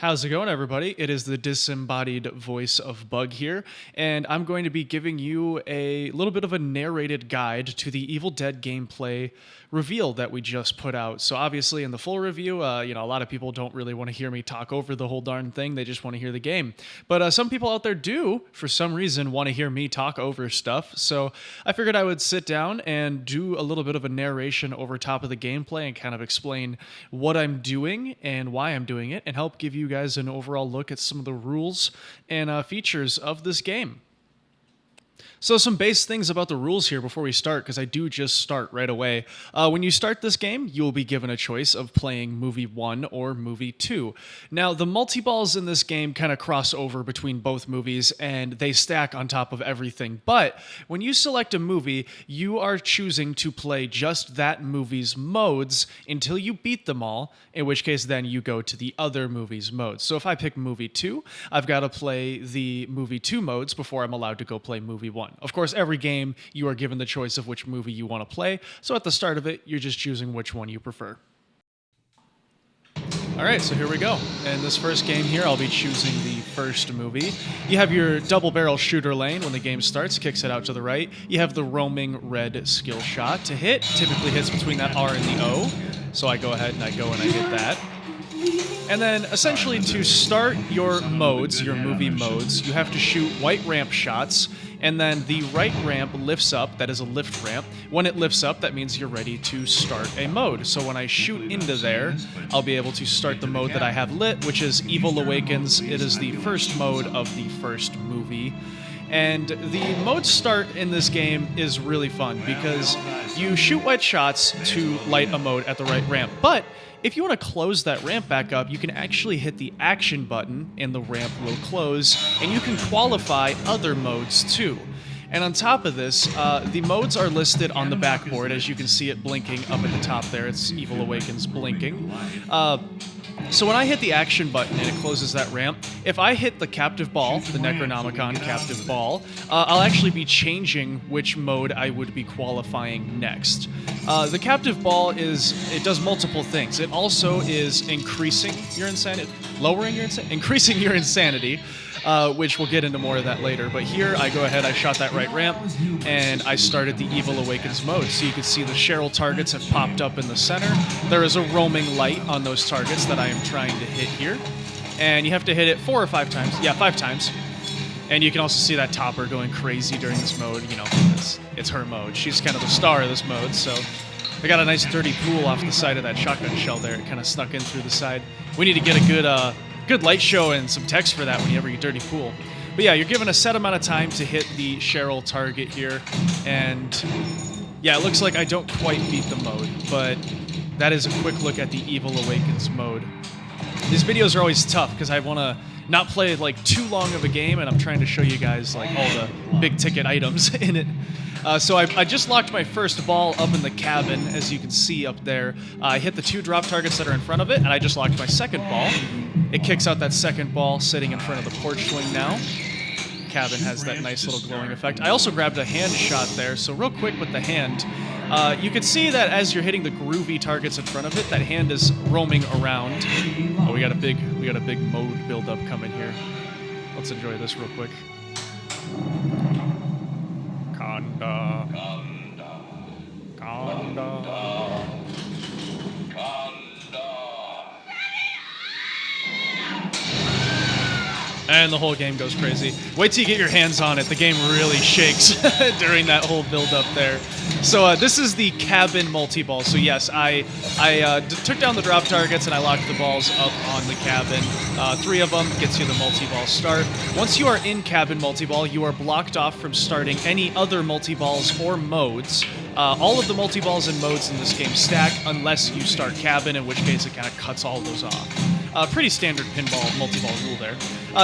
How's it going, everybody? It is the disembodied voice of Bug here, and I'm going to be giving you a little bit of a narrated guide to the Evil Dead gameplay reveal that we just put out. So obviously in the full review, a lot of people don't really want to hear me talk over the whole darn thing. They just want to hear the game. But some people out there do, for some reason, want to hear me talk over stuff. So I figured I would sit down and do a little bit of a narration over top of the gameplay and kind of explain what I'm doing and why I'm doing it, and help give you guys an overall look at some of the rules and features of this game. So some base things about the rules here before we start, because I do just start right away. When you start this game, you will be given a choice of playing Movie 1 or Movie 2. Now, the multi-balls in this game kind of cross over between both movies, and they stack on top of everything. But when you select a movie, you are choosing to play just that movie's modes until you beat them all, in which case then you go to the other movie's modes. So if I pick Movie 2, I've got to play the Movie 2 modes before I'm allowed to go play Movie 1. Of course, every game you are given the choice of which movie you want to play, so at the start of it, you're just choosing which one you prefer. Alright, so here we go. In this first game here, I'll be choosing the first movie. You have your double barrel shooter lane when the game starts, kicks it out to the right. You have the roaming red skill shot to hit, typically hits between that R and the O. So I go ahead and I hit that. And then, essentially, to start your modes, your movie modes, you have to shoot white ramp shots, and then the right ramp lifts up, that is a lift ramp. When it lifts up, that means you're ready to start a mode. So when I shoot into there, I'll be able to start the mode that I have lit, which is Evil Awakens. It is the first mode of the first movie. And the mode start in this game is really fun, because you shoot white shots to light a mode at the right ramp, but if you want to close that ramp back up, you can actually hit the action button and the ramp will close, and you can qualify other modes too. And on top of this, the modes are listed on the backboard, as you can see it blinking up at the top there. It's Evil Awakens blinking. So when I hit the action button and it closes that ramp, if I hit the captive ball, the Necronomicon captive ball, I'll actually be changing which mode I would be qualifying next. The captive ball it does multiple things. It also is increasing your insanity, increasing your insanity, which we'll get into more of that later. But here, I go ahead, I shot that right ramp, and I started the Evil Awakens mode. So you can see the Cheryl targets have popped up in the center. There is a roaming light on those targets that I am trying to hit here. And you have to hit it 4 or 5 times. Yeah, 5 times. And you can also see that Topper going crazy during this mode. You know, it's her mode. She's kind of the star of this mode, so I got a nice dirty pool off the side of that shotgun shell there. It kind of snuck in through the side. We need to get a good light show and some text for that whenever you dirty pool. But yeah, you're given a set amount of time to hit the Cheryl target here, and yeah, it looks like I don't quite beat the mode, but that is a quick look at the Evil Awakens mode. These videos are always tough because I want to not play like too long of a game, and I'm trying to show you guys like all the big ticket items in it. So I just locked my first ball up in the cabin, as you can see up there. I hit the 2 drop targets that are in front of it, and I just locked my second ball. It kicks out that second ball sitting in front of the porch swing now. Cabin has that nice little glowing effect. I also grabbed a hand shot there, so real quick with the hand, you can see that as you're hitting the groovy targets in front of it, that hand is roaming around. Oh, we got a big mode build-up coming here. Let's enjoy this real quick. Conda. And the whole game goes crazy. Wait till you get your hands on it. The game really shakes during that whole build-up there. So this is the cabin multi-ball. So yes, I took down the drop targets and I locked the balls up on the cabin. 3 of them gets you the multi-ball start. Once you are in cabin multi-ball, you are blocked off from starting any other multi-balls or modes. All of the multi-balls and modes in this game stack unless you start cabin, in which case it kind of cuts all those off. Pretty standard pinball multi-ball rule there.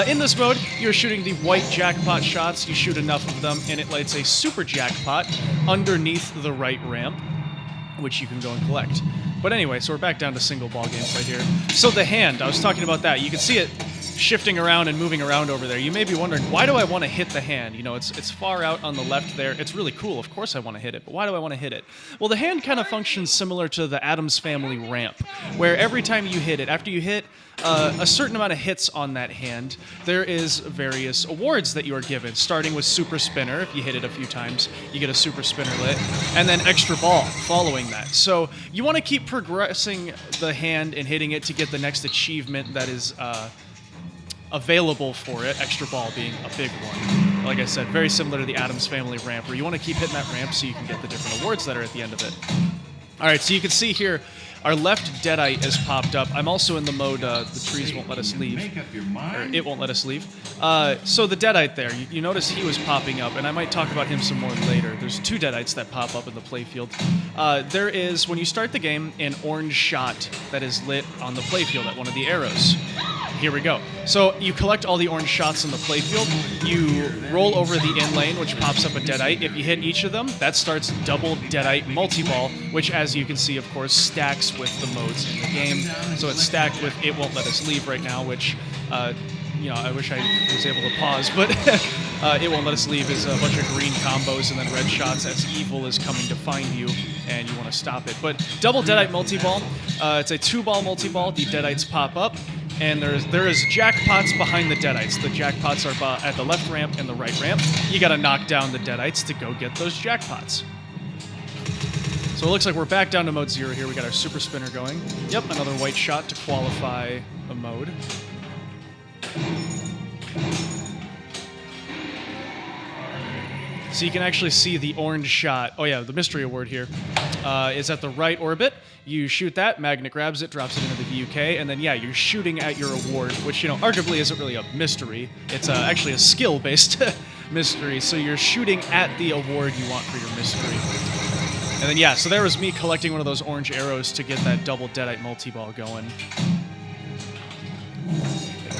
In this mode, you're shooting the white jackpot shots. You shoot enough of them, and it lights a super jackpot underneath the right ramp, which you can go and collect. But anyway, so we're back down to single ball games right here. So the hand, I was talking about that. You can see it shifting around and moving around over there. You may be wondering, why do I want to hit the hand? You know, it's far out on the left there. It's really cool. Of course I want to hit it, but why do I want to hit it? Well, the hand kind of functions similar to the Addams Family ramp, where every time you hit it, after you hit a certain amount of hits on that hand, there is various awards that you are given, starting with Super Spinner. If you hit it a few times, you get a Super Spinner lit, and then Extra Ball following that. So you want to keep progressing the hand and hitting it to get the next achievement that is available for it, Extra Ball being a big one. Like I said, very similar to the Addams Family ramp, where you want to keep hitting that ramp so you can get the different awards that are at the end of it. All right, so you can see here, our left deadite is popped up. I'm also in the mode, the trees won't let us leave. Or it won't let us leave. So the deadite there, you notice he was popping up, and I might talk about him some more later. There's 2 deadites that pop up in the playfield. There is, when you start the game, an orange shot that is lit on the playfield at one of the arrows. Here we go. So you collect all the orange shots in the playfield, you roll over the in lane, which pops up a deadite. If you hit each of them, that starts double deadite multi-ball, which, as you can see, of course, stacks with the modes in the game. So it's stacked with It Won't Let Us Leave right now, which, you know, I wish I was able to pause, but It Won't Let Us Leave is a bunch of green combos and then red shots as evil is coming to find you and you want to stop it. But double deadite multi-ball, it's a 2-ball multi-ball. The deadites pop up. And there is jackpots behind the deadites. The jackpots are at the left ramp and the right ramp. You gotta knock down the deadites to go get those jackpots. So it looks like we're back down to mode 0 here. We got our Super Spinner going. Yep, another white shot to qualify a mode. So you can actually see the orange shot. Oh yeah, the mystery award here is at the right orbit. You shoot that, magnet grabs it, drops it into the VUK, and then yeah, you're shooting at your award, which, you know, arguably isn't really a mystery. It's actually a skill-based mystery, so you're shooting at the award you want for your mystery. And then yeah, so there was me collecting one of those orange arrows to get that double deadite multi-ball going.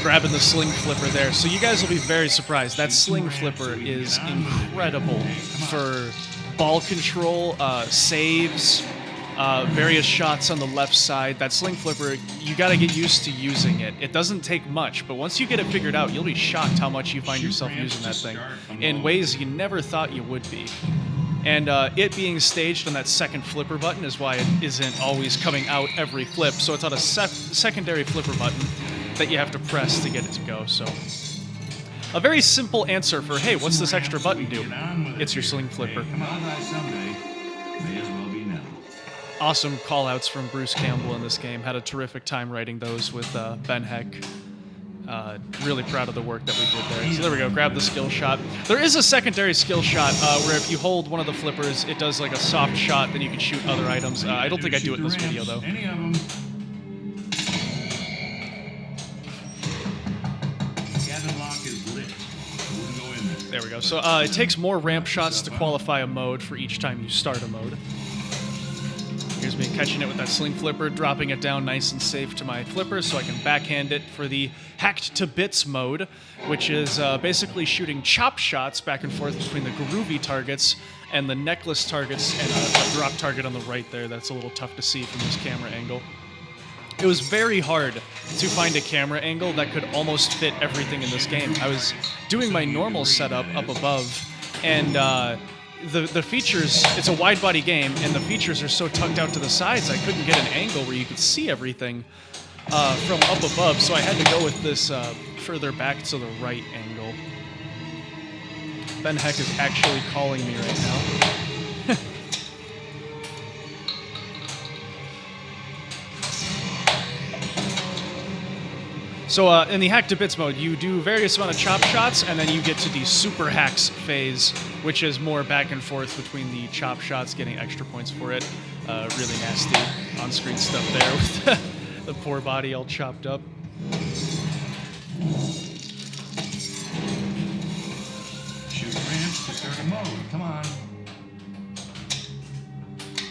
Grabbing the sling flipper there. So you guys will be very surprised. That sling flipper is incredible for ball control, saves, various shots on the left side. That sling flipper, you got to get used to using it. It doesn't take much, but once you get it figured out, you'll be shocked how much you find yourself using that thing in ways you never thought you would be. And it being staged on that second flipper button is why it isn't always coming out every flip. So it's on a secondary flipper button that you have to press to get it to go. So a very simple answer for, hey, what's this extra button do? It's your sling flipper. Awesome call-outs from Bruce Campbell in this game. Had a terrific time writing those with Ben Heck. Really proud of the work that we did there. So there we go, grab the skill shot. There is a secondary skill shot where if you hold one of the flippers, it does like a soft shot, then you can shoot other items. I don't think I do it in this video, though. There we go. So it takes more ramp shots to qualify a mode for each time you start a mode. Here's me catching it with that sling flipper, dropping it down nice and safe to my flipper so I can backhand it for the hacked to bits mode, which is basically shooting chop shots back and forth between the groovy targets and the necklace targets and a drop target on the right there. That's a little tough to see from this camera angle. It was very hard to find a camera angle that could almost fit everything in this game. I was doing my normal setup up above, and the features, it's a wide body game, and the features are so tucked out to the sides, I couldn't get an angle where you could see everything from up above, so I had to go with this further back to the right angle. Ben Heck is actually calling me right now. So in the hack to bits mode, you do various amount of chop shots, and then you get to the super hacks phase, which is more back and forth between the chop shots, getting extra points for it. Really nasty on-screen stuff there with the poor body all chopped up. Shoot ramps to start a mode. Come on.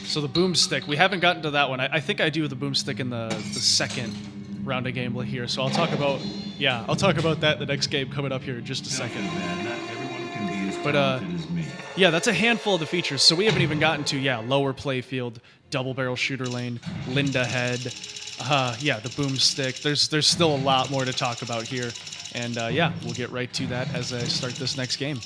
So the boomstick, we haven't gotten to that one. I think I do the boomstick in the second round of gameplay here, so I'll talk about that the next game coming up here in just a second. But yeah, that's a handful of the features. So we haven't even gotten to lower playfield, double barrel shooter lane, Linda head, Yeah, the boomstick. There's still a lot more to talk about here. And yeah, we'll get right to that as I start this next game.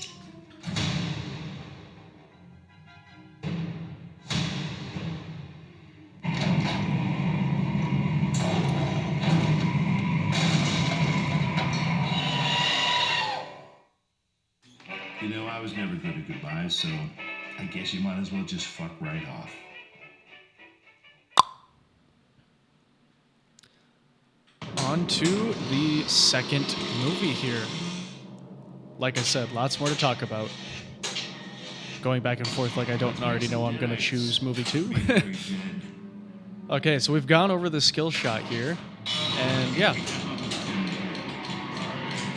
You know, I was never good at goodbyes, so I guess you might as well just fuck right off. On to the second movie here. Like I said, lots more to talk about. Going back and forth like I don't already know I'm going to choose movie 2. Okay, so we've gone over the skill shot here. And yeah.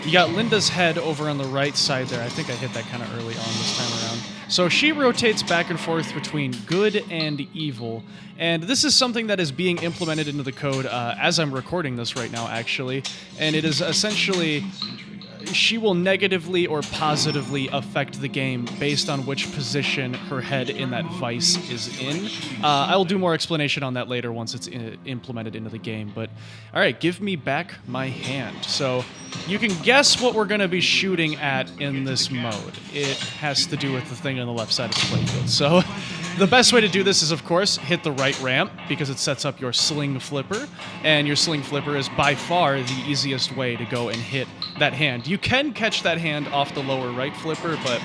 You got Linda's head over on the right side there. I think I hit that kind of early on this time around. So she rotates back and forth between good and evil. And this is something that is being implemented into the code as I'm recording this right now, actually. And it is essentially... she will negatively or positively affect the game based on which position her head in that vice is in. I will do more explanation on that later once it's implemented into the game. But all right, give me back my hand. So you can guess what we're going to be shooting at in this mode. It has to do with the thing on the left side of the playfield. So the best way to do this is, of course, hit the right ramp because it sets up your sling flipper. And your sling flipper is by far the easiest way to go and hit that hand. You can catch that hand off the lower right flipper, but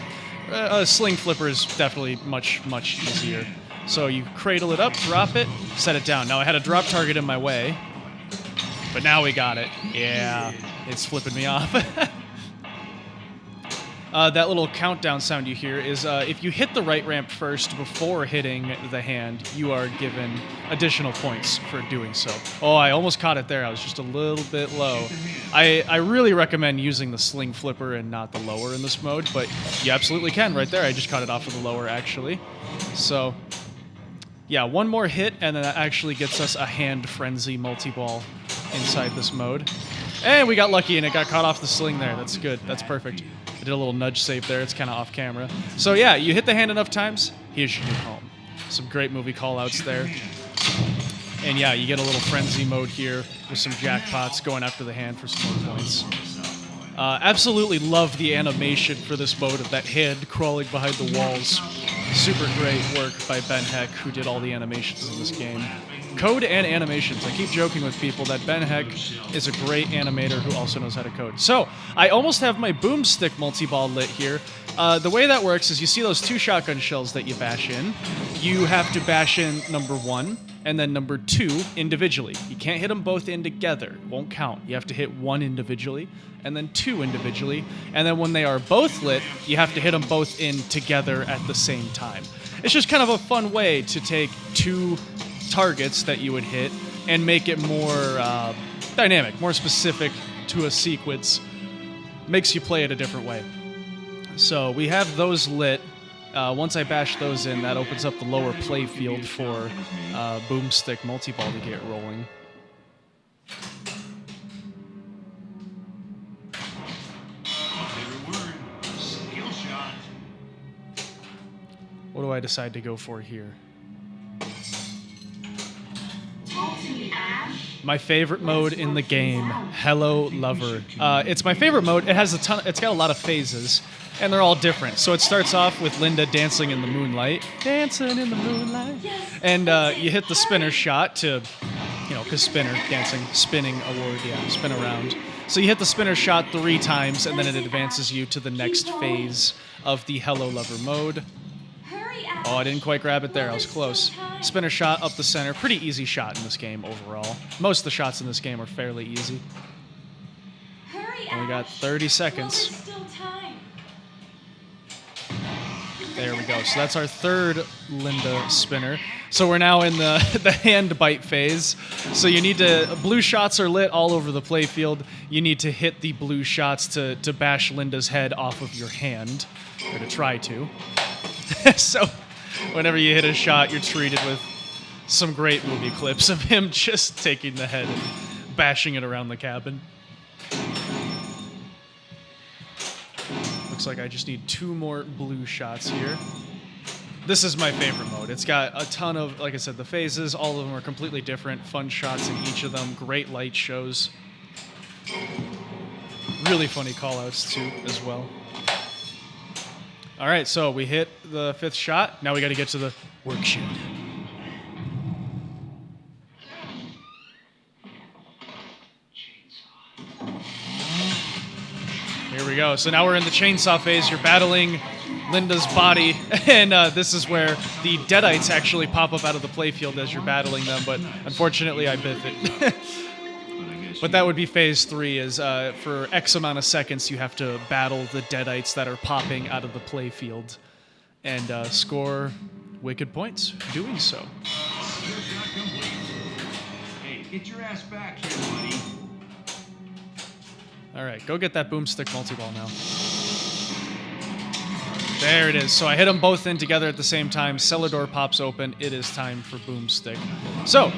a sling flipper is definitely much easier. So you cradle it up, drop it, set it down. Now I had a drop target in my way, but now we got it. Yeah, it's flipping me off. That little countdown sound you hear is if you hit the right ramp first before hitting the hand, you are given additional points for doing so. Oh, I almost caught it there. I was just a little bit low. I really recommend using the sling flipper and not the lower in this mode, but you absolutely can right there. I just caught it off of the lower, actually. So, yeah, one more hit, and then that actually gets us a hand frenzy multi-ball inside this mode. And we got lucky, and it got caught off the sling there. That's good. That's perfect. I did a little nudge save there. It's kind of off camera. So yeah, you hit the hand enough times, here's your new home. Some great movie call-outs there. And yeah, you get a little frenzy mode here with some jackpots going after the hand for some more points. Absolutely love the animation for this mode of that hand crawling behind the walls. Super great work by Ben Heck, who did all the animations in this game. Code and animations. I keep joking with people that Ben Heck is a great animator who also knows how to code. So, I almost have my boomstick multi-ball lit here. The way that works is you see those 2 shotgun shells that you bash in. You have to bash in number 1 and then number 2 individually. You can't hit them both in together. It won't count. You have to hit 1 individually and then 2 individually. And then when they are both lit, you have to hit them both in together at the same time. It's just kind of a fun way to take 2 targets that you would hit and make it more dynamic, more specific to a sequence. Makes you play it a different way. So we have those lit. Once I bash those in, that opens up the lower play field for boomstick multi-ball to get rolling. What do I decide to go for here? My favorite mode in the game, Hello Lover. It's my favorite mode. It has it's got a lot of phases, and they're all different. So it starts off with Linda dancing in the moonlight. Dancing in the moonlight. And you hit the spinner shot to, you know, because spinner, dancing, spinning award, yeah, spin around. So you hit the spinner shot 3 times, and then it advances you to the next phase of the Hello Lover mode. Oh, I didn't quite grab it there. I was close. Spinner shot up the center. Pretty easy shot in this game overall. Most of the shots in this game are fairly easy. And we got 30 seconds. There we go. So that's our 3rd Linda spinner. So we're now in the hand bite phase. So you need to... blue shots are lit all over the playfield. You need to hit the blue shots to bash Linda's head off of your hand. Or to try to. So... whenever you hit a shot, you're treated with some great movie clips of him just taking the head and bashing it around the cabin. Looks like I just need 2 more blue shots here. This is my favorite mode. It's got a ton of, like I said, the phases. All of them are completely different. Fun shots in each of them. Great light shows. Really funny callouts too, as well. All right, so we hit the 5th shot. Now we got to get to the worksheet. Here we go. So now we're in the chainsaw phase. You're battling Linda's body, and this is where the deadites actually pop up out of the playfield as you're battling them, but unfortunately I biff it. But that would be phase 3, is for X amount of seconds you have to battle the deadites that are popping out of the playfield and score wicked points doing so. Hey, get your ass back here, buddy. All right, go get that boomstick multi-ball now. There it is. So I hit them both in together at the same time. Cellar door pops open. It is time for boomstick. So,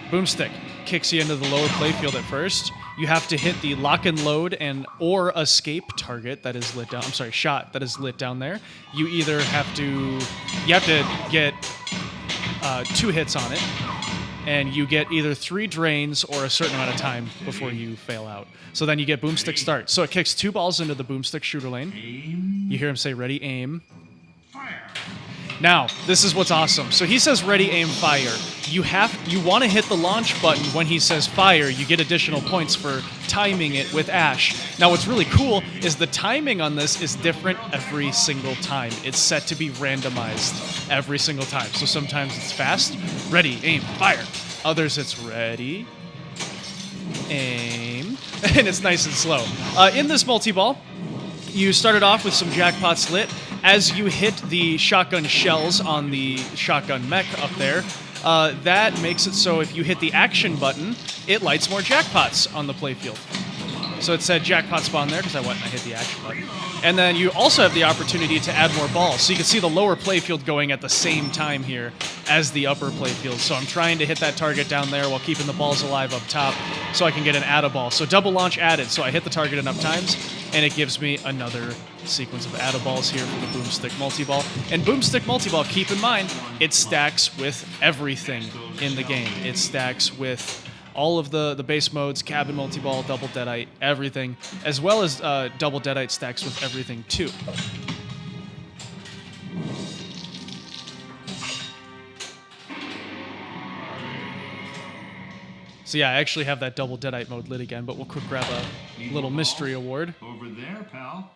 boomstick kicks you into the lower playfield at first. You have to hit the lock and load or escape target that is lit down. I'm sorry, shot that is lit down there. You either have to get 2 hits on it, and you get either 3 drains or a certain amount of time before you fail out. So then you get boomstick start. So it kicks 2 balls into the boomstick shooter lane. You hear him say ready, aim. Fire. Now, this is what's awesome. So he says ready, aim, fire. You want to hit the launch button when he says fire. You get additional points for timing it with Ash. Now, what's really cool is the timing on this is different every single time. It's set to be randomized every single time. So sometimes it's fast, ready, aim, fire. Others it's ready, aim, and it's nice and slow. In this multi-ball, you started off with some jackpots lit. As you hit the shotgun shells on the shotgun mech up there, that makes it so if you hit the action button, it lights more jackpots on the playfield. So it said jackpot spawn there because I went and I hit the action button. And then you also have the opportunity to add more balls. So you can see the lower playfield going at the same time here as the upper playfield. So I'm trying to hit that target down there while keeping the balls alive up top so I can get an add-a-ball. So double launch added. So I hit the target enough times, and it gives me another sequence of add-a-balls here for the boomstick multi-ball. And boomstick multi-ball, keep in mind, it stacks with everything in the game. It stacks with all of the base modes, cabin multi-ball, double deadite, everything, as well as double deadite stacks with everything too. So yeah, I actually have that double deadite mode lit again, but we'll quick grab a little mystery award. Over there, pal.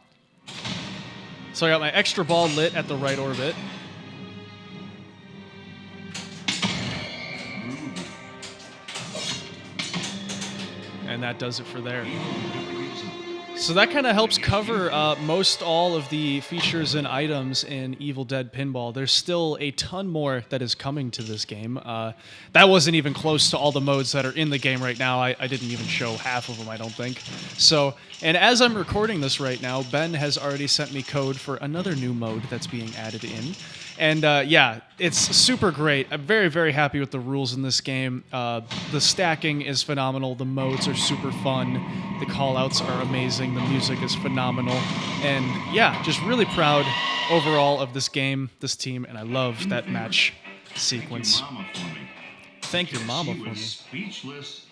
So I got my extra ball lit at the right orbit. And that does it for there. So that kind of helps cover most all of the features and items in Evil Dead Pinball. There's still a ton more that is coming to this game. That wasn't even close to all the modes that are in the game right now. I didn't even show half of them, I don't think. So, and as I'm recording this right now, Ben has already sent me code for another new mode that's being added in. And yeah, it's super great. I'm very, very happy with the rules in this game. The stacking is phenomenal. The modes are super fun. The callouts are amazing. The music is phenomenal. And yeah, just really proud overall of this game, this team, and I love that match sequence. Thank your mama for me. Speechless.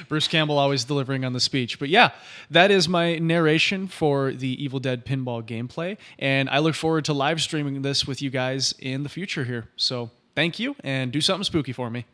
Bruce Campbell always delivering on the speech. But yeah, that is my narration for the Evil Dead Pinball gameplay, and I look forward to live streaming this with you guys in the future here. So thank you, and do something spooky for me.